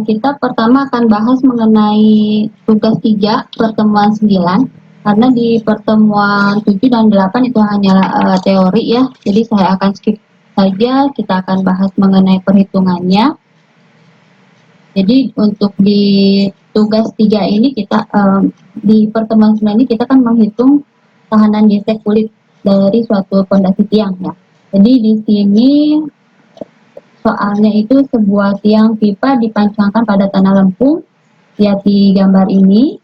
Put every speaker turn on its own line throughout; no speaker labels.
Kita pertama akan bahas mengenai tugas 3 pertemuan 9, karena di pertemuan 7 dan 8 itu hanya teori ya, jadi saya akan skip saja, kita akan bahas mengenai perhitungannya. Jadi untuk di tugas 3 ini kita di pertemuan 9 ini kita kan menghitung tahanan gesek kulit dari suatu pondasi tiang ya. Jadi di sini soalnya itu sebuah tiang pipa dipancangkan pada tanah lempung, lihat di gambar ini.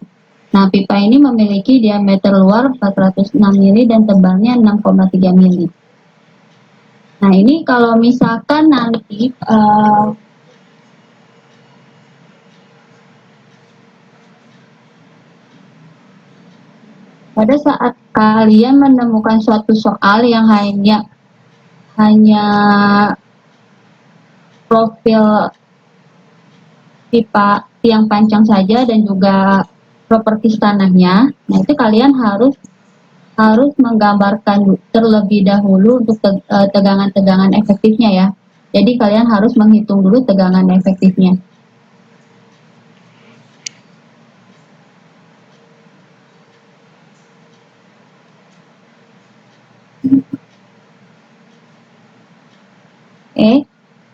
Nah, pipa ini memiliki diameter luar 406 mili dan tebalnya 6,3 mili. Nah, ini kalau misalkan nanti pada saat kalian menemukan suatu soal yang hanya profil pipa tiang pancang saja dan juga properti tanahnya, nah itu kalian harus menggambarkan terlebih dahulu untuk tegangan-tegangan efektifnya ya. Jadi kalian harus menghitung dulu tegangan efektifnya.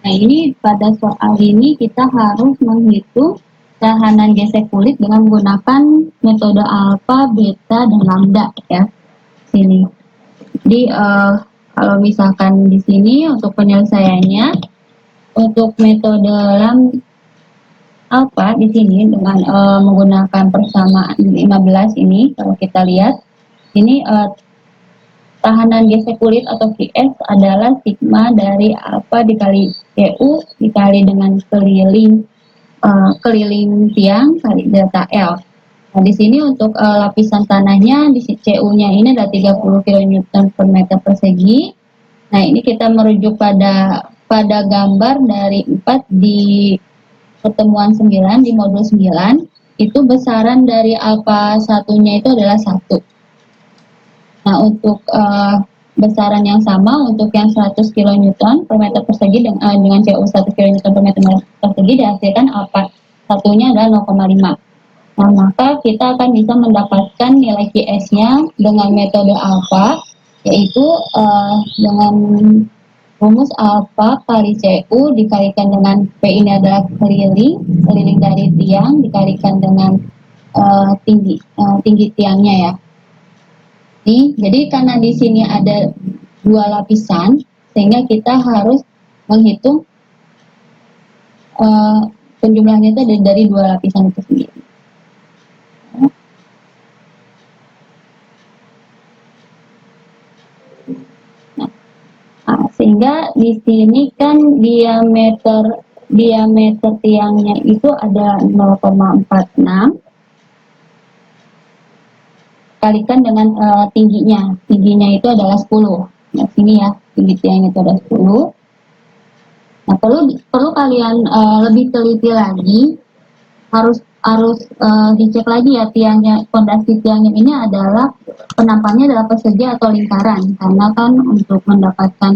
Nah ini pada soal ini kita harus menghitung tahanan gesek kulit dengan menggunakan metode alfa, beta, dan lambda ya. Sini. Jadi kalau misalkan di sini untuk penyelesaiannya, untuk metode alfa di sini dengan menggunakan persamaan 15 ini, kalau kita lihat ini tahanan gesek kulit atau Vs adalah sigma dari alfa dikali Cu dikali dengan keliling tiang kali delta L. Nah, di sini untuk lapisan tanahnya di Cu-nya ini ada 30 kN per meter persegi. Nah, ini kita merujuk pada gambar dari 4 di pertemuan 9 di modul 9, itu besaran dari alfa satunya itu adalah 1. Nah, untuk besaran yang sama untuk yang 100 kN per meter persegi dengan Cu 1 kN per meter persegi dihasilkan alfa satunya adalah 0,5. Nah, maka kita akan bisa mendapatkan nilai Qs-nya dengan metode alfa, yaitu dengan rumus alfa kali Cu dikalikan dengan P ini adalah keliling dari tiang dikalikan dengan tinggi tiangnya ya. Jadi karena di sini ada 2 lapisan, sehingga kita harus menghitung penjumlahannya itu dari 2 lapisan itu sendiri. Nah, sehingga di sini kan diameter tiangnya itu ada 0,46 kalikan dengan tingginya itu adalah 10. Nah, sini ya, tinggi tiangnya itu ada 10. Nah, perlu kalian lebih teliti lagi, harus dicek lagi ya tiangnya, fondasi tiangnya ini adalah penampakannya adalah persegi atau lingkaran, karena kan untuk mendapatkan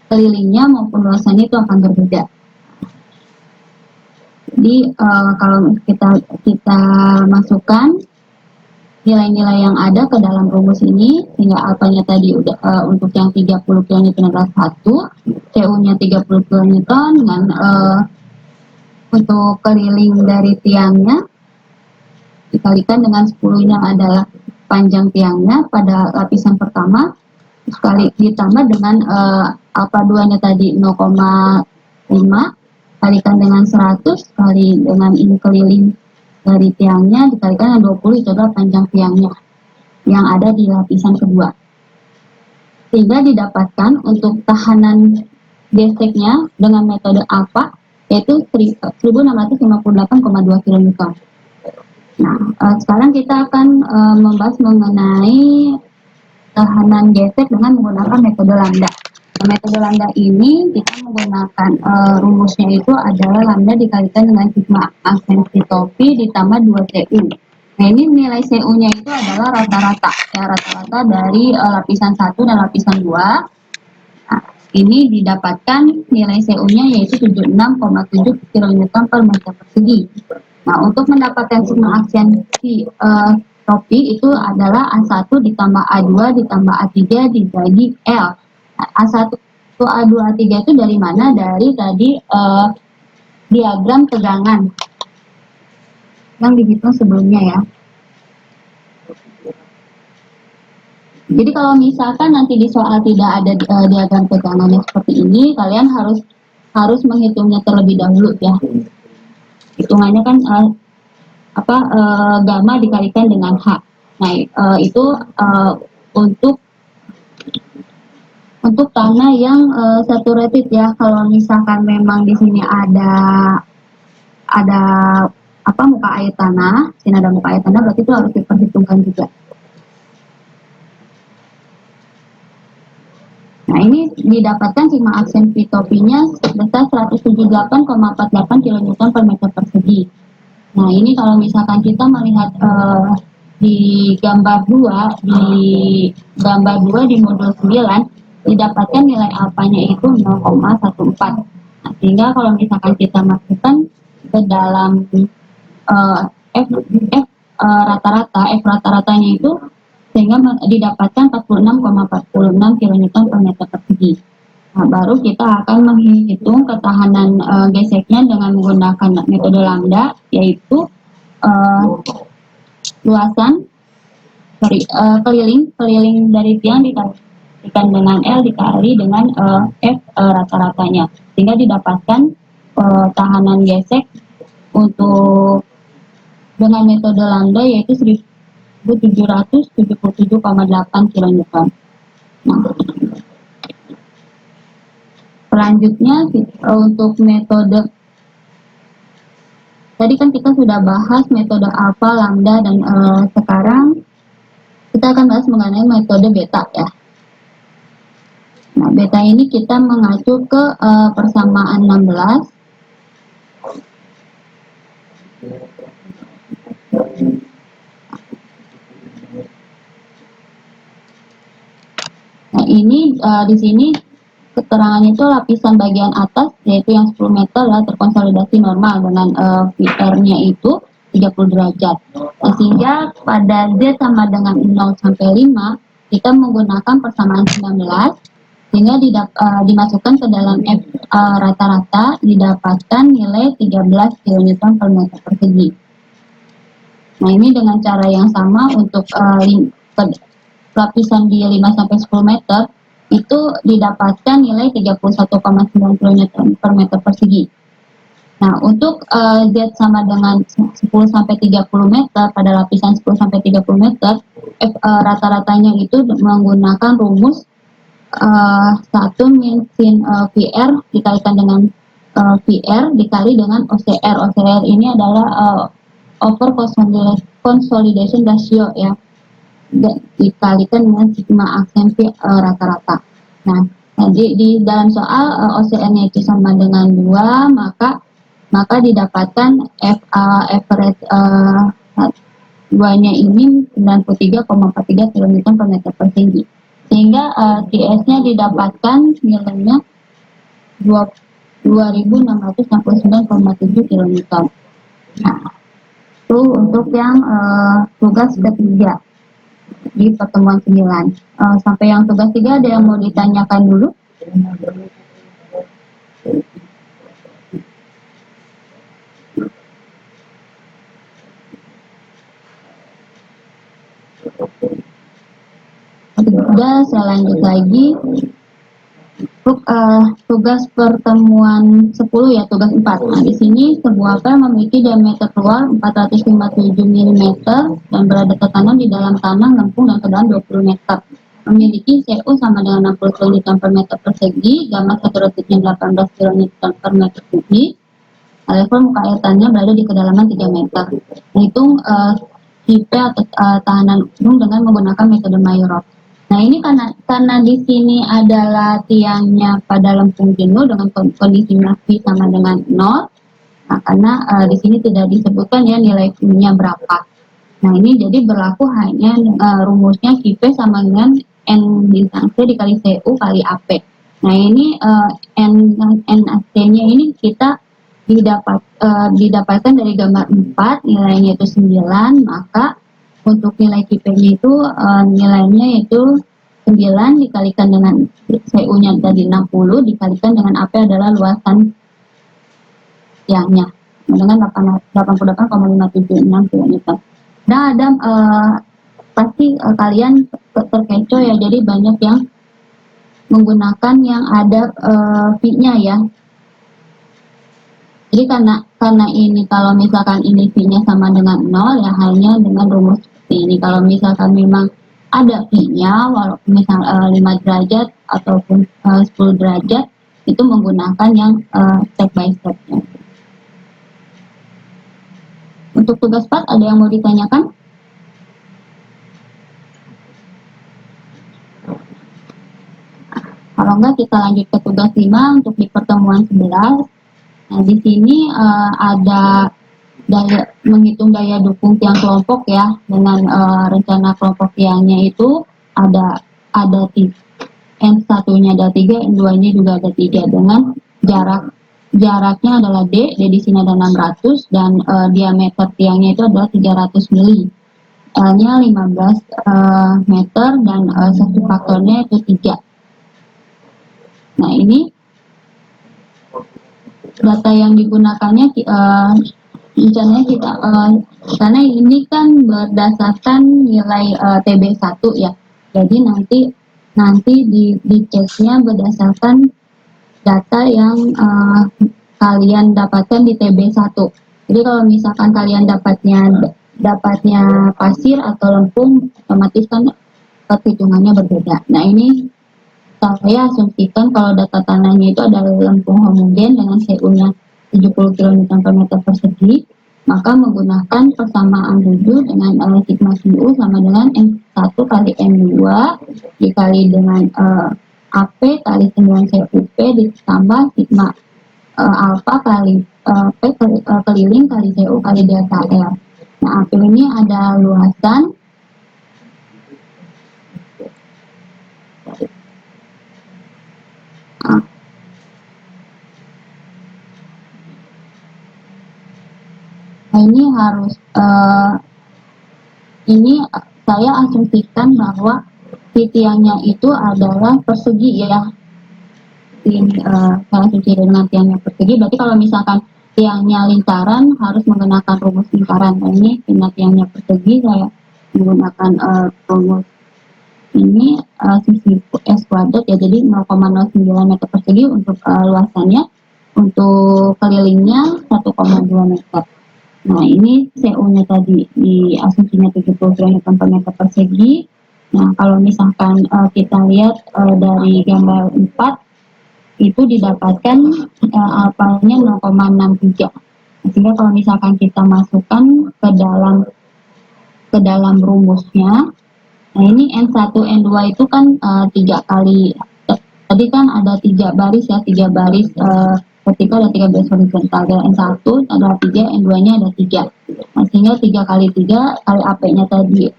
kelilingnya maupun luasannya itu akan berbeda. Jadi kalau kita masukkan nilai-nilai yang ada ke dalam rumus ini, sehingga alfanya tadi udah untuk yang 30 kN adalah 1, Cu-nya 30 kN dengan untuk keliling dari tiangnya dikalikan dengan 10-nya adalah panjang tiangnya pada lapisan pertama, sekali ditambah dengan alfa 2-nya tadi 0,5 kalikan dengan 100 kali dengan ini keliling dari tiangnya dikalikan dengan 20, itu adalah panjang tiangnya yang ada di lapisan kedua, sehingga didapatkan untuk tahanan geseknya dengan metode alfa yaitu 1658,2 kN. Nah, sekarang kita akan membahas mengenai tahanan gesek dengan menggunakan metode lambda. Nah, metode lambda ini kita menggunakan rumusnya itu adalah lambda dikalikan dengan sigma asensitopi ditambah 2Cu. Nah, ini nilai Cu-nya itu adalah rata-rata ya, rata-rata dari lapisan 1 dan lapisan 2. Nah, ini didapatkan nilai CU-nya yaitu 76,7 kN per meter persegi. Nah, untuk mendapatkan sigma aksen topi itu adalah A1 ditambah A2 ditambah A3 dibagi L. Nah, A1, A2, A3 itu dari mana? Dari tadi diagram tegangan yang dihitung sebelumnya ya. Jadi kalau misalkan nanti di soal tidak ada diagram tegangannya seperti ini, kalian harus menghitungnya terlebih dahulu ya. Hitungannya kan gamma dikalikan dengan H. Nah, itu untuk tanah yang saturated ya. Kalau misalkan memang di sini ada muka air tanah, sini ada muka air tanah, berarti itu harus diperhitungkan juga. Nah, ini didapatkan sigma aksen topinya sebesar 178,48 kN per meter persegi. Nah, ini kalau misalkan kita melihat di gambar 2 di modul 9 didapatkan nilai alfanya itu 0,14. Nah, sehingga kalau misalkan kita masukkan ke dalam rata-ratanya itu sehingga didapatkan 46,46 kN per meter persegi. Nah, baru kita akan menghitung ketahanan geseknya dengan menggunakan metode lambda, yaitu luasan keliling dari tiang dikalikan dengan L dikali dengan F rata-ratanya, sehingga didapatkan tahanan gesek untuk dengan metode lambda yaitu 1777,8 kN. Nah, selanjutnya untuk metode tadi kan kita sudah bahas metode alfa, lambda, dan sekarang kita akan bahas mengenai metode beta ya. Nah, beta ini kita mengacu ke persamaan 16. Nah, ini di sini keterangannya itu lapisan bagian atas yaitu yang 10 meter lah terkonsolidasi normal dengan VR-nya itu 30 derajat. Nah, sehingga pada Z sama dengan 0 sampai 5 kita menggunakan persamaan 19 sehingga dimasukkan ke dalam F rata-rata didapatkan nilai 13 kN per meter persegi. Nah, ini dengan cara yang sama untuk lapisan di 5 sampai 10 meter itu didapatkan nilai 31,9 kN per meter persegi. Nah, untuk Z sama dengan 10 sampai 30 meter pada lapisan 10 sampai 30 meter, rata-ratanya itu menggunakan rumus 1 min sin VR dikalikan dengan VR dikali dengan OCR. OCR ini adalah over consolidation ratio ya, dikalikan dengan sigma aksen rata-rata. Nah, di dalam soal OCR-nya itu sama dengan 2, maka didapatkan average 2-nya ini 93,43 kN per meter persegi. Sehingga TS-nya didapatkan nilainya 2669,7 kN. Nah, itu untuk yang tugas ketiga di pertemuan 9. Sampai yang tugas 3 ada yang mau ditanyakan dulu? Sudah, saya lanjut lagi. Tugas pertemuan 10 ya, tugas 4. Nah, di sini sebuah pel memiliki diameter keluar 457 mm dan berada tertanam di dalam tanah lempung dan kedalaman 20 meter. Memiliki CU sama dengan 60 kN per meter persegi, gamma saturatednya 18 kN per meter kubik. Level muka air tanahnya berada di kedalaman 3 meter. Hitung IP atau tahanan gunung dengan menggunakan metode Mayorov. Nah, ini karena di sini adalah tiangnya pada lempung jenuh dengan kondisinya V sama dengan 0. Nah, karena di sini tidak disebutkan ya nilai Q-nya berapa. Nah, ini jadi berlaku hanya rumusnya QP sama dengan N bintang C dikali CU kali AP. Nah ini NAC-nya ini kita didapatkan dari gambar 4, nilainya itu 9, maka untuk nilai KIP-nya itu nilainya itu 9 dikalikan dengan CU-nya tadi 60 dikalikan dengan AP adalah luasan tiangnya dengan 88,576 km. Nah ada pasti kalian terkecoh ya, jadi banyak yang menggunakan yang ada fee-nya ya. Jadi karena ini kalau misalkan ini fee-nya sama dengan 0 ya hanya dengan rumus seperti ini. Kalau misalkan memang ada fee-nya walaupun misal 5 derajat ataupun 10 derajat itu menggunakan yang step by step ya. Untuk tugas 4 ada yang mau ditanyakan? Kalau enggak kita lanjut ke tugas 5 untuk di pertemuan 11. Nah, di sini ada menghitung daya dukung tiang kelompok ya, dengan rencana kelompok tiangnya itu ada N1-nya ada 3, N2-nya juga ada 3 dengan jaraknya adalah D di sini ada 600 dan diameter tiangnya itu adalah 300 mili. L-nya 15 meter dan satu faktornya itu 3. Nah, ini data yang digunakannya rencananya kita karena ini kan berdasarkan nilai TB1 ya. Jadi nanti di case-nya berdasarkan data yang kalian dapatkan di TB1. Jadi kalau misalkan kalian dapatnya pasir atau lempung, otomatis kan perhitungannya berbeda. Nah, ini saya asumsikan kalau data tanahnya itu adalah lempung homogen dengan CU-nya 70 km per meter persegi, maka menggunakan persamaan tujuh dengan sigma CU sama dengan M1 kali M2 dikali dengan AP kali 9 CUP ditambah sigma alpha kali P keliling kali CU kali delta L. Nah, AP ini ada luasan Nah, ini harus ini saya asumsikan bahwa tiangnya itu adalah persegi ya. Ini saya asumsi dengan tiangnya persegi. Berarti kalau misalkan tiangnya lingkaran harus menggunakan rumus lingkaran. Nah, ini tiangnya persegi saya menggunakan rumus ini sisi S kuadrat ya, jadi 0,09 meter persegi untuk luasannya, untuk kelilingnya 1,2 meter. Nah, ini CO-nya tadi di asumsinya 70 km per meter persegi. Nah, kalau misalkan kita lihat dari gambar 4 itu didapatkan alfanya 0,63. Sehingga kalau misalkan kita masukkan ke dalam rumusnya, nah ini N1 N2 itu kan 3 kali tadi kan ada 3 baris ya, 3 baris ketika ada 3 baris horizontal. Ada N1 ada 3, N2-nya ada 3. Nah, sehingga 3 kali 3 kali AP-nya tadi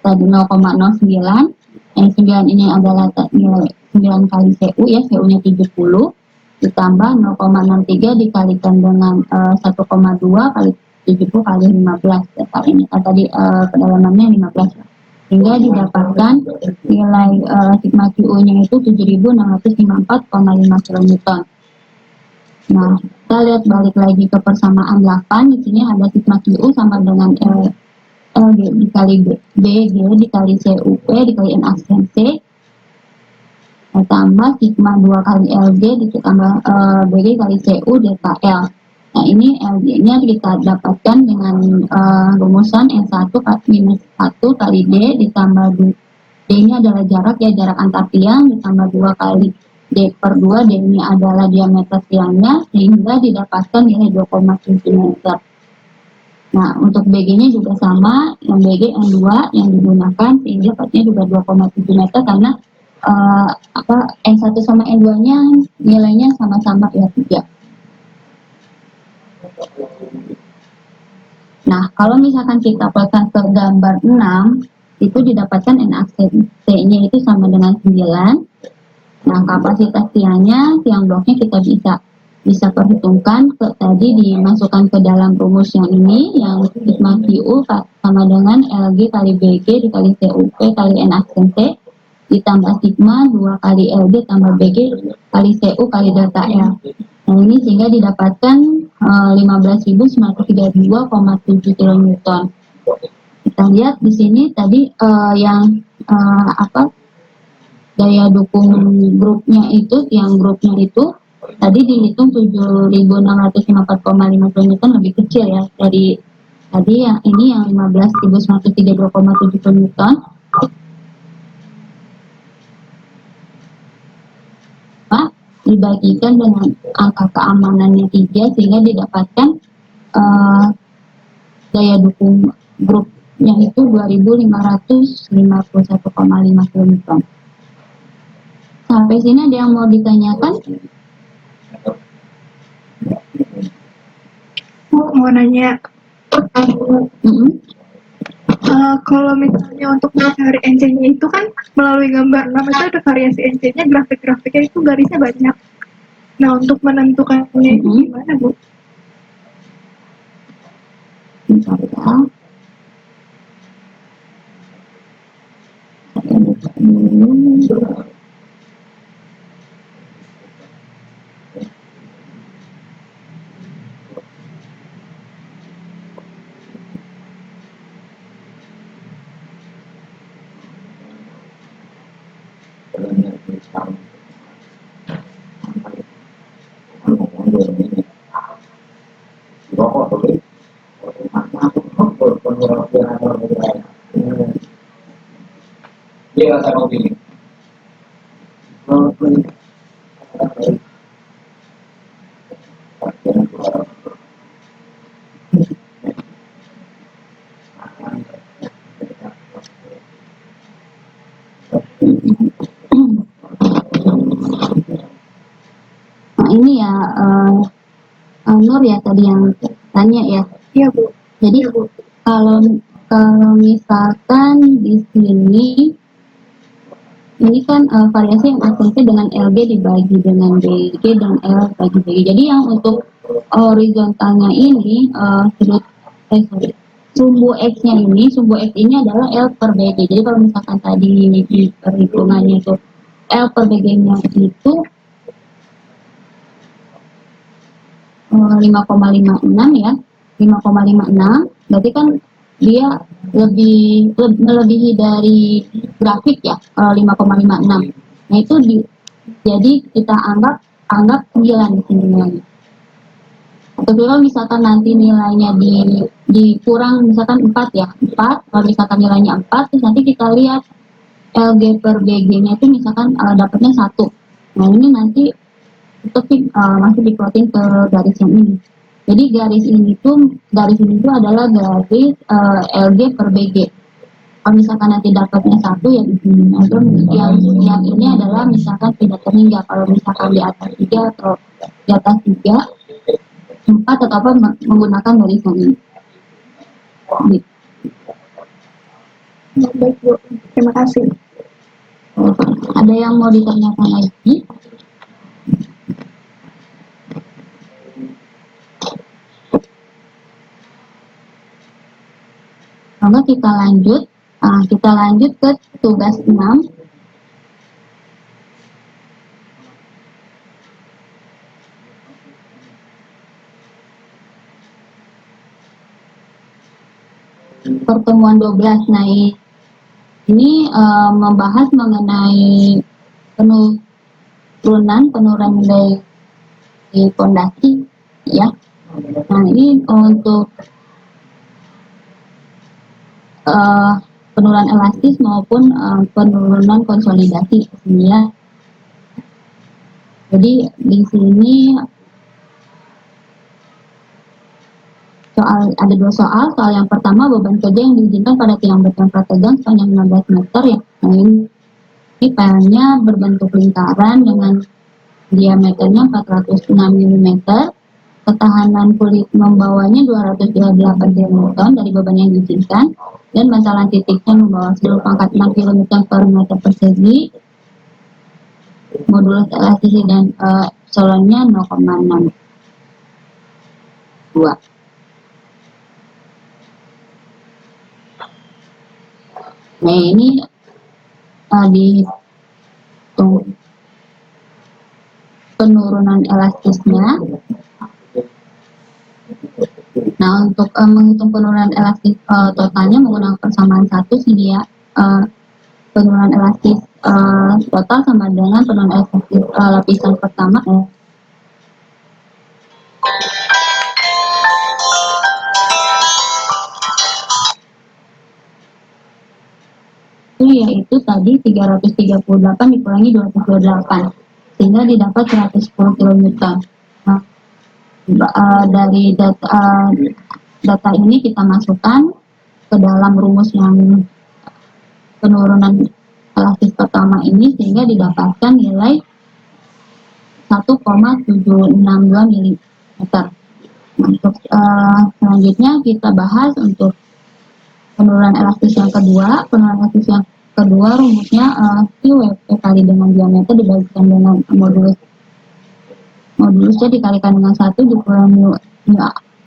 0,09. Yang 9 ini adalah nilai 9 kali CU ya, CU-nya 70 ditambah 0,63 dikalikan dengan 1,2 kali 70 kali 15 data ini tadi kedalamannya 15 sehingga didapatkan nilai sigma QU-nya itu 7.654,5 kN. Nah, kita lihat balik lagi ke persamaan 8, di sini ada sigma QU sama dengan LG dikali BG dikali CUP dikali N aksen C tambah sigma 2 kali LG ditambah BG kali CU delta L. Nah, ini LG-nya kita dapatkan dengan rumusan N1 minus 1 kali D ditambah D-nya adalah jarak ya, jarak antar tiang ditambah 2 kali D per 2, D ini adalah diameter tiangnya sehingga didapatkan nilai 2,7 meter. Nah, untuk BG-nya juga sama, yang BG yang 2 yang digunakan sehingga dapatnya juga 2,7 meter karena N1 sama N2-nya nilainya sama-sama ya 3. Nah, kalau misalkan kita pelajari ke gambar 6, itu didapatkan N aksen C-nya itu sama dengan 9. Nah, kapasitas tiang bloknya kita bisa perhitungkan tadi dimasukkan ke dalam rumus yang ini, yang sigma QU sama dengan LG kali BG dikali CUP kali N aksen T ditambah sigma 2 kali LG tambah BG kali CU kali delta L. Nah, ini sehingga didapatkan 15.932,7 kN. Kita lihat di sini tadi daya dukung grupnya itu, tiang grupnya itu tadi dihitung 7.654,5 kN, lebih kecil ya dari tadi yang ini yang 15.932,7 kN. Dibagikan dengan angka keamanannya 3 sehingga didapatkan daya dukung grupnya itu 2.551,5 kN. Sampai sini ada yang mau ditanyakan?
Mau nanya, kalau misalnya untuk mencari NC-nya itu kan melalui gambar 6 itu ada variasi NC-nya, grafik-grafiknya itu garisnya banyak. Nah, untuk menentukannya itu gimana, Bu?
Bentar ya. Nah, ini ya Nur ya tadi yang tanya ya.
Iya, Bu.
Jadi kalau misalkan di sini ini kan variasi yang ACC dengan LG dibagi dengan BG dan L bagi BG. Jadi yang untuk horizontalnya ini sumbu X-nya ini, sumbu X ini adalah L per BG. Jadi kalau misalkan tadi di perhitungannya itu L per BG-nya itu 5,56 ya, 5,56, berarti kan dia melebihi dari grafik ya, 5,56. Nah itu jadi kita anggap 9 di sini nilainya. Atau kalau misalkan nanti nilainya dikurang misalkan 4 ya, 4, kalau misalkan nilainya 4, terus nanti kita lihat LG per BG-nya itu misalkan dapatnya 1. Nah ini nanti itu masih diploting ke garis yang ini. Jadi garis ini tuh adalah garis LG per BG. Kalau misalkan nanti dapatnya 1 ya di sini. Yang ini adalah misalkan tidak terhingga. Kalau misalkan di atas 3 atau di atas 3, 4 atau apa menggunakan garis yang ini.
Baik, Bu. Terima kasih.
Ada yang mau ditanyakan lagi? Maka kita lanjut ke tugas 6. Pertemuan 12. Nah, ini membahas mengenai penurunan dari fondasi ya. Nah, ini untuk penurunan elastis maupun penurunan konsolidasi ya. Jadi di sini ada 2 soal. Soal yang pertama, beban kerja yang diizinkan pada tiang beton prategang sepanjang 15 meter ya. Nah, ini panelnya berbentuk lingkaran dengan diameternya 406 mm. Ketahanan kulit membawanya 238 kN dari beban yang diizinkan, dan bantalan titiknya membawa seluruh pangkat 6 km per meter persegi. modulus elastisi dan epsilonnya 0,62. Nah ini dihitung penurunan elastisnya. Nah untuk menghitung penurunan elastis totalnya menggunakan persamaan satu sini ya, penurunan elastis total sama dengan penurunan elastis lapisan pertama. Yaitu tadi 338 dikurangi 228 sehingga didapat 110 kN. Nah, dari data ini kita masukkan ke dalam rumus yang penurunan elastis pertama ini sehingga didapatkan nilai 1,762 mm. Untuk selanjutnya kita bahas untuk penurunan elastis yang kedua. Penurunan elastis yang kedua rumusnya QWP kali dengan diameter dibagikan dengan modulusnya dikalikan dengan 1 dikurangi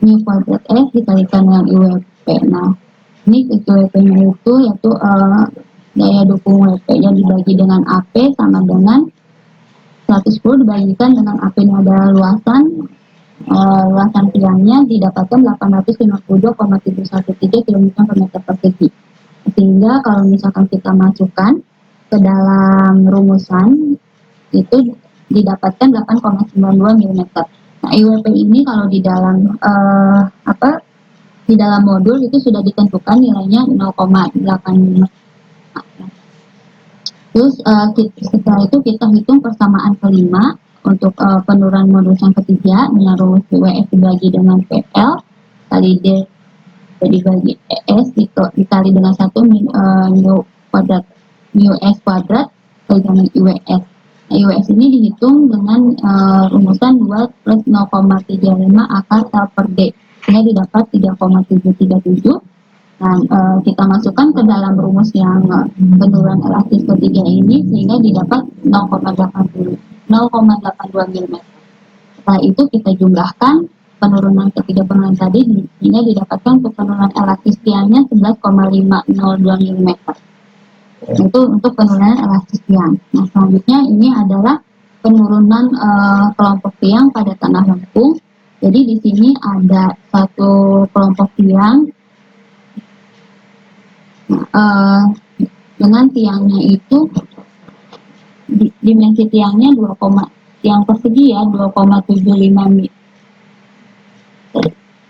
mu kuadrat S dikalikan dengan IWP. Nah ini QWP nya itu yaitu daya dukung WP yang dibagi dengan AP sama dengan 110 dibagikan dengan AP nya adalah luasan tiangnya didapatkan 852,713 km/meter persegi. Sehingga kalau misalkan kita masukkan ke dalam rumusan itu didapatkan 8,92 mm. Nah, IWP ini kalau di dalam di dalam modul itu sudah ditentukan nilainya 0,85. Terus setelah itu kita hitung persamaan kelima untuk penurunan modulus yang ketiga dengan rumus WF dibagi dengan PL kali D dibagi ES dikali dengan 1 mu kuadrat mu S kuadrat kali dengan IWS. Nah, IWS ini dihitung dengan rumusan 2 plus 0,35 akar L per D sehingga didapat 3,737. Nah, kita masukkan ke dalam rumus yang penurunan elastis ketiga ini sehingga didapat 0,82 mm. Setelah itu kita jumlahkan penurunan ketiga penurunan tadi sehingga didapatkan penurunan elastis tiangnya 11,502 mm. Itu untuk penurunan elastis tiang. Nah, selanjutnya ini adalah penurunan kelompok tiang pada tanah lempung. Jadi di sini ada satu kelompok tiang dengan tiangnya itu dimensi tiangnya tiang persegi ya 2,75 mili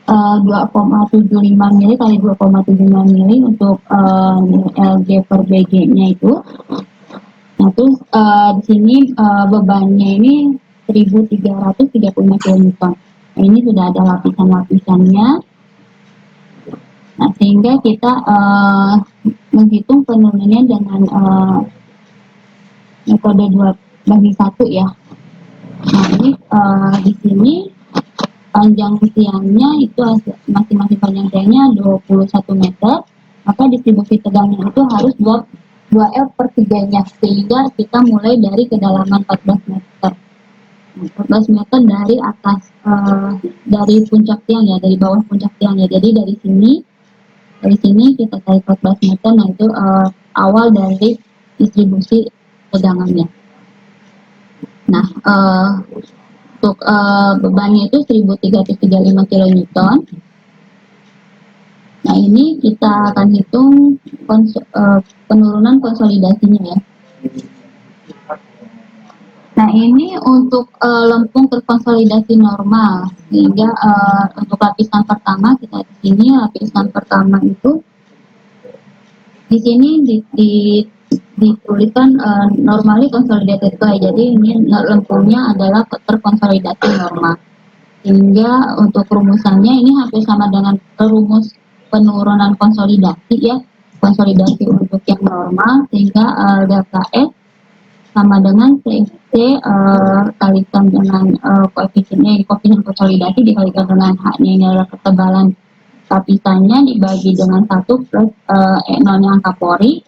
2,75 mili kali 2,75 mili untuk LG per BG nya itu. Nah terus di sini bebannya ini 1335 kN. Nah, ini sudah ada lapisan-lapisannya. Nah sehingga kita menghitung penurunannya dengan metode 2/1 ya. Nah ini di sini panjang tiangnya itu masing-masing panjang tiangnya 21 meter, maka distribusi tegangnya itu harus 2L per 3-nya sehingga kita mulai dari kedalaman 14 meter. 14 meter dari atas dari puncak tiang ya, dari bawah puncak tiang ya. Jadi dari sini kita tarik 14 meter. Nah itu awal dari distribusi tegangannya. Nah untuk bebannya itu 1335 kN. Nah ini kita akan hitung penurunan konsolidasinya ya. Nah ini untuk lempung terkonsolidasi normal sehingga untuk lapisan pertama kita di sini lapisan pertama itu di sini dituliskan normally consolidated clay. Jadi ini lempungnya adalah terkonsolidasi normal. Sehingga untuk rumusannya ini hampir sama dengan rumus penurunan konsolidasi ya. Konsolidasi untuk yang normal sehingga delta S sama dengan CFC kalikan dengan koefisiennya, koefisien konsolidasi dikalikan dengan H-nya ini adalah ketebalan lapisannya dibagi dengan 1 plus E0-nya angka pori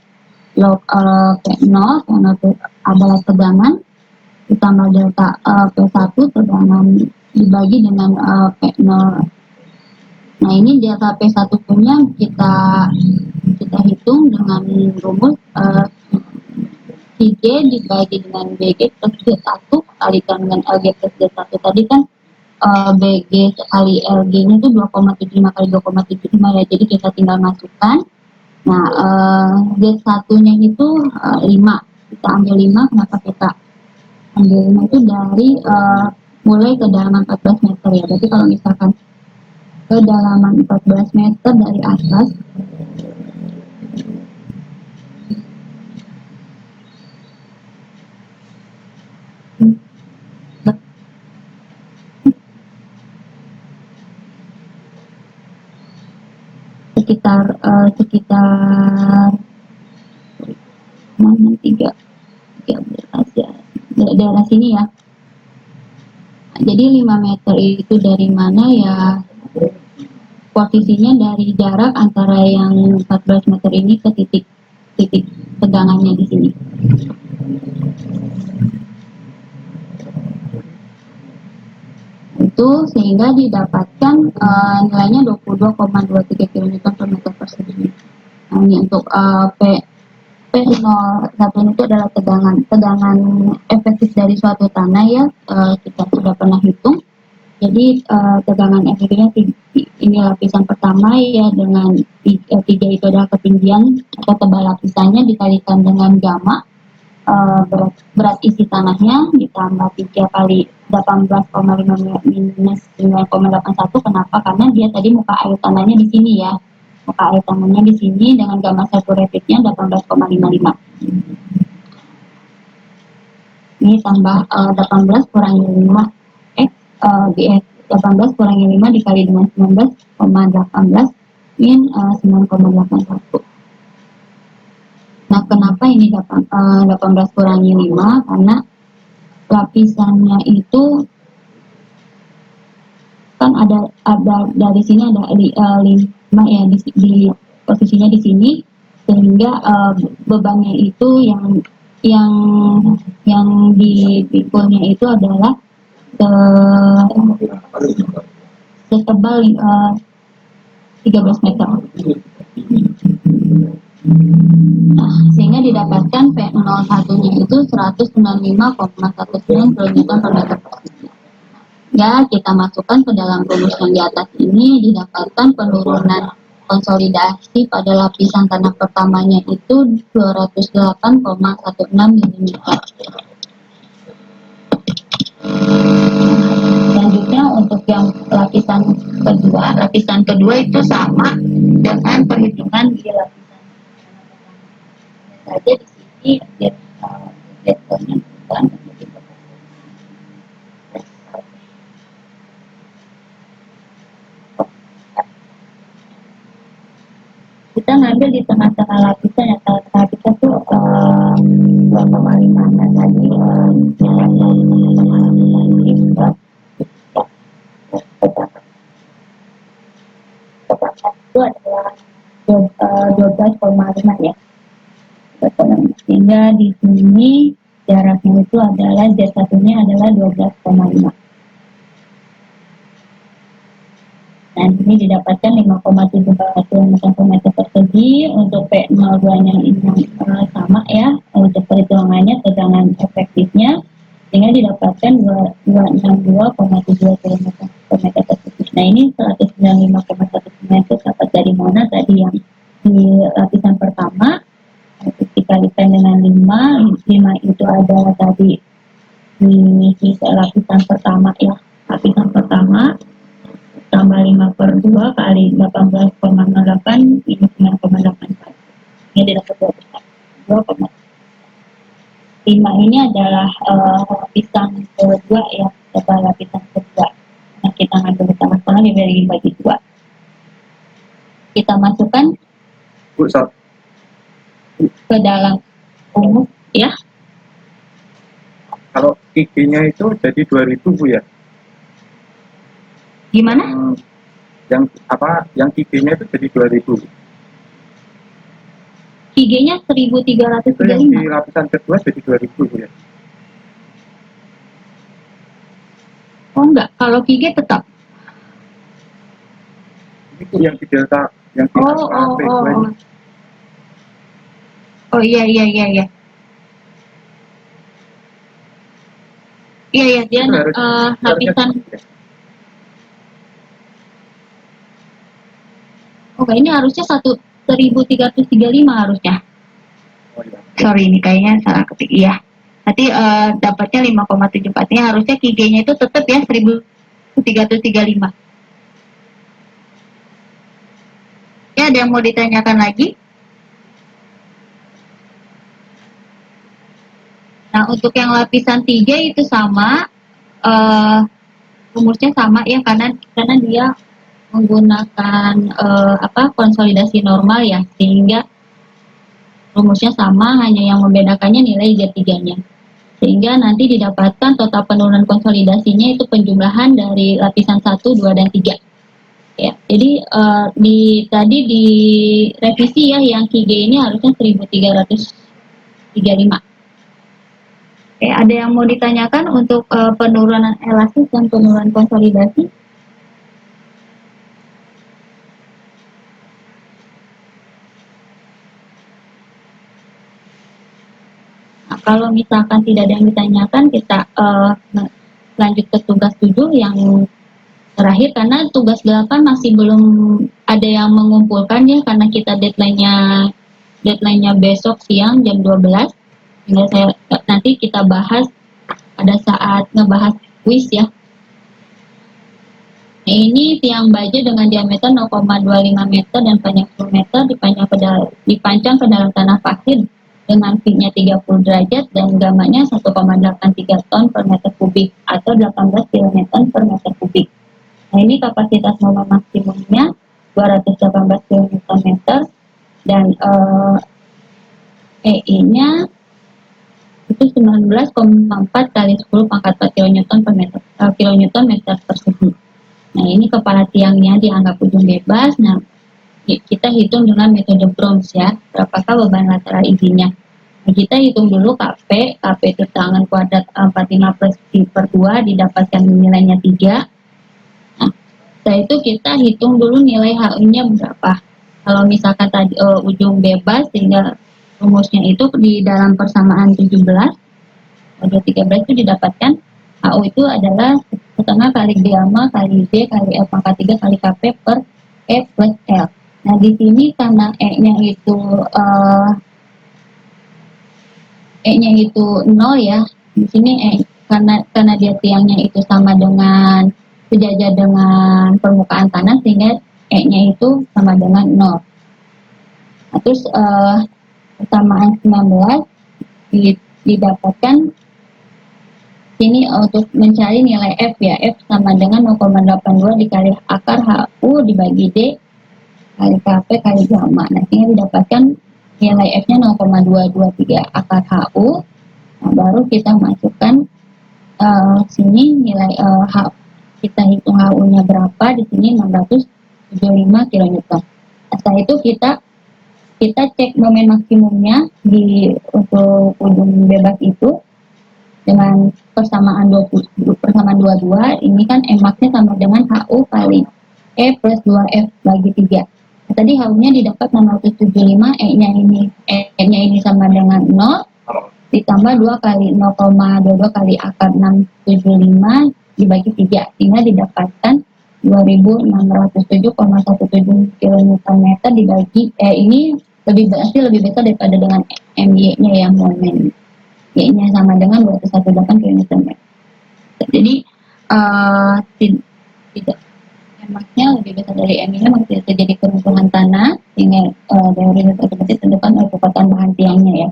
log P0 adalah tegangan ditambah delta P1 tegangan dibagi dengan P0. Nah, ini delta P1 punya kita hitung dengan rumus IG dibagi dengan BG plus D1 kalikan dengan LG plus D1. Tadi kan BG kali LG-nya itu 2,75 kali 2,75 ya. Jadi kita tinggal masukkan. Nah, Z1-nya itu 5. Kita ambil 5, kenapa kita ambil 5 itu dari mulai kedalaman 14 meter ya. Berarti kalau misalkan kedalaman 14 meter dari atas, sekitar mana 13 ya, daerah sini ya. Jadi 5 meter itu dari mana ya, posisinya dari jarak antara yang 14 meter ini ke titik tegangannya di sini. Itu sehingga didapatkan nilainya 22,23 kN per meter persegi. Nah, ini untuk P01 itu adalah tegangan efektif dari suatu tanah ya, kita sudah pernah hitung. Jadi tegangan efektifnya ini lapisan pertama ya, dengan 3 itu adalah ketinggian atau tebal lapisannya dikalikan dengan gamma, berat isi tanahnya ditambah 3 kali 18,5 minus 9,81. Kenapa? Karena dia tadi muka air tanahnya di sini ya. Muka air tanahnya di sini dengan gamma saturated-nya 18,55. Ini tambah 18 kurangi 5 18 kurangi 5 dikali dengan 19,18 min 9,81. Nah, kenapa ini 18 kurangi 5? Karena lapisannya itu kan ada dari sini ada 5 ya, di posisinya di sini, sehingga bebannya itu yang dipikulnya itu adalah setebal 13 meter. Nah, sehingga didapatkan P01-nya itu 195,19 kN per meter persegi. Ya, kita masukkan ke dalam rumus yang di atas ini, didapatkan penurunan konsolidasi pada lapisan tanah pertamanya itu 208,16 mm. Selanjutnya untuk yang lapisan kedua itu sama dengan perhitungan di lapisan saja. Di sini vektornya bukan kita ngambil di tengah-tengah lapisan ya. Tengah-tengah lapisan tuh 2,5 tadi itu adalah 12,5 ya. Sehingga di sini jaraknya itu adalah Z1-nya adalah 12,5. Nah, ini didapatkan 5,74 kN per meter persegi. Untuk P02-nya ini sama ya, untuk perhitungannya tegangan efektifnya, sehingga didapatkan 262,72 kN per meter persegi. Nah, ini 195,19 itu dapat dari mana tadi yang di lapisan pertama, dikalikan dengan 5 itu adalah tadi di lapisan pertama ya, lapisan pertama tambah 5/2 kali 18,08 ini 9,84. Ini didapat 2,5. Ini adalah lapisan kedua ya, setelah lapisan kedua. Nah, kita ngambil di tengah-tengah dibagi 2. Kita masukkan ke dalam rumus ya.
Kalau IG-nya itu jadi 2000 Bu ya?
Gimana?
Yang IG-nya itu jadi 2000.
IG-nya 1335.
Itu yang di lapisan kedua jadi 2000 Bu ya?
enggak, kalau Kige tetap.
Ini tuh yang di delta, yang di
Oh,
alpha
oh,
P2
oh,
ini.
oh. Oh iya, iya, iya, iya. Iya, iya, dia
Itu harus,
lapisan.
ya.
Oke, ini harusnya 1335 harusnya.
Oh iya.
Sorry, ini kayaknya salah ketik. Iya. Nanti dapatnya 5,74. Ini harusnya Kige-nya itu tetap ya 1335. Ya, ada yang mau ditanyakan lagi? Nah, untuk yang lapisan 3 itu sama, rumusnya sama ya, karena dia menggunakan konsolidasi normal ya, sehingga rumusnya sama, hanya yang membedakannya nilai Z3-nya. Sehingga nanti didapatkan total penurunan konsolidasinya itu penjumlahan dari lapisan 1, 2, dan 3. Ya, jadi tadi di revisi ya, yang Kige ini harusnya 1335. Oke, ada yang mau ditanyakan untuk penurunan elastis dan penurunan konsolidasi? Nah, kalau misalkan tidak ada yang ditanyakan, kita lanjut ke tugas 7 yang terakhir, karena tugas 8 masih belum ada yang mengumpulkan ya, karena kita deadline-nya besok siang jam 12. Sehingga nanti kita bahas pada saat ngebahas kuis ya. Nah, ini tiang baja dengan diameter 0,25 meter dan panjang 10 meter dipancang ke dalam tanah pasir dengan V-nya 30 derajat dan gamanya 1,83 ton per meter kubik atau 18 km per meter kubik. Nah, ini kapasitas momen maksimumnya 218 km dan EI-nya itu 19,4 kali 10 pangkat 4 kilonewton meter persegi. Nah, ini kepala tiangnya dianggap ujung bebas. Nah, kita hitung dengan metode Brooms ya, berapakah beban lateral IG-nya. Nah, kita hitung dulu KP itu tangan kuadrat 45 plus Pi per 2, didapatkan nilainya 3. Nah, setelah itu kita hitung dulu nilai HU-nya berapa. Kalau misalkan tadi ujung bebas, sehingga rumusnya itu di dalam persamaan 17, pada 13 itu didapatkan HU itu adalah setengah kali gamma kali D kali F pangkat 3 kali KP per E plus L. Nah, di sini karena E-nya itu 0 ya. Di sini karena dia tiangnya itu sama dengan sejajar dengan permukaan tanah, sehingga E-nya itu sama dengan 0. Nah, terus persamaan 19 didapatkan ini untuk mencari nilai F ya. F sama dengan 0,82 dikali akar HU dibagi D kali KP kali gamma. Nah, sehingga didapatkan nilai F-nya 0,223 akar HU. Nah, baru kita masukkan sini nilai kita hitung HU-nya berapa, di sini 675 kN. Nah, setelah itu kita cek momen maksimumnya untuk ujung bebas itu dengan persamaan 22. Ini kan M-nya sama dengan HU kali E plus 2F bagi 3. Nah, tadi HU-nya didapat 675, E-nya ini sama dengan 0, ditambah 2 kali 0,22 kali akar 675 dibagi 3, sehingga didapatkan 2607,17 kN dibagi ini lebih besar daripada dengan MY-nya yang momen. Y-nya sama dengan 218 kN. Jadi tidak emaknya lebih besar dari M-nya, masih terjadi keruntuhan tanah, sehingga dari tersebut ditentukan oleh kekuatan bahan tiangnya ya.